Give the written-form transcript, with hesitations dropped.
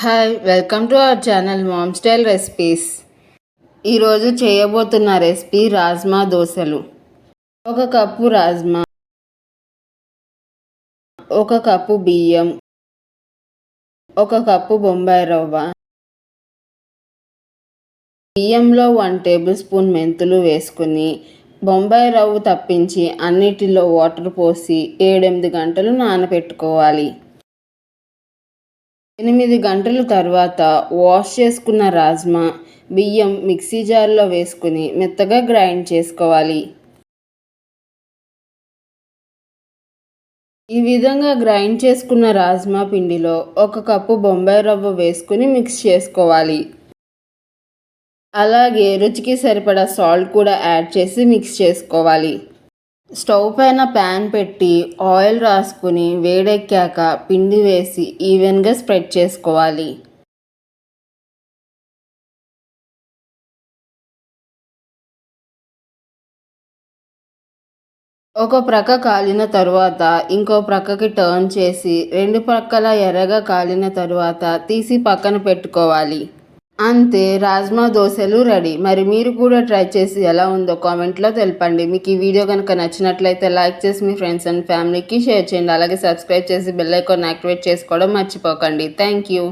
Hi welcome to our channel ma'am style recipes. ఈరోజు చేయబోతున్న recipe rajma దోశలు. ఒక కప్పు రాజ్మా, ఒక కప్పు బియ్యం, ఒక కప్పు బొంబాయి రవ్వ, బియ్యంలో 1 టేబుల్ స్పూన్ మెంతులు వేసుకుని బొంబాయి రవ్వ తప్పించి అన్నిటిలో వాటర్ పోసి 7-8 గంటలు నానబెట్టుకోవాలి. 8 గంటల తర్వాత వాష్ చేసుకున్న రాజ్మా, బియ్యం మిక్సీ జార్లో వేసుకుని మెత్తగా గ్రైండ్ చేసుకోవాలి. ఈ విధంగా గ్రైండ్ చేసుకున్న రాజ్మా పిండిలో ఒక కప్పు బొంబాయి రవ్వ వేసుకుని మిక్స్ చేసుకోవాలి. అలాగే రుచికి సరిపడా సాల్ట్ కూడా యాడ్ చేసి మిక్స్ చేసుకోవాలి. స్టవ్ పైన ప్యాన్ పెట్టి ఆయిల్ రాసుకుని వేడెక్కాక పిండి వేసి ఈవెన్గా స్ప్రెడ్ చేసుకోవాలి. ఒక ప్రక్క కాలిన తరువాత ఇంకో ప్రక్కకి టర్న్ చేసి 2 ప్రక్కల ఎర్రగా కాలిన తరువాత తీసి పక్కన పెట్టుకోవాలి. అంతే, రాజ్మా దోశలు రెడీ. మరి మీరు కూడా ట్రై చేసి ఎలా ఉందో కామెంట్లో తెలపండి. మీకు ఈ వీడియో కనుక నచ్చినట్లయితే లైక్ చేసి మీ ఫ్రెండ్స్ అండ్ ఫ్యామిలీకి షేర్ చేయండి. అలాగే సబ్స్క్రైబ్ చేసి బెల్ ఐకాన్ యాక్టివేట్ చేసుకోవడం మర్చిపోకండి. Thank you.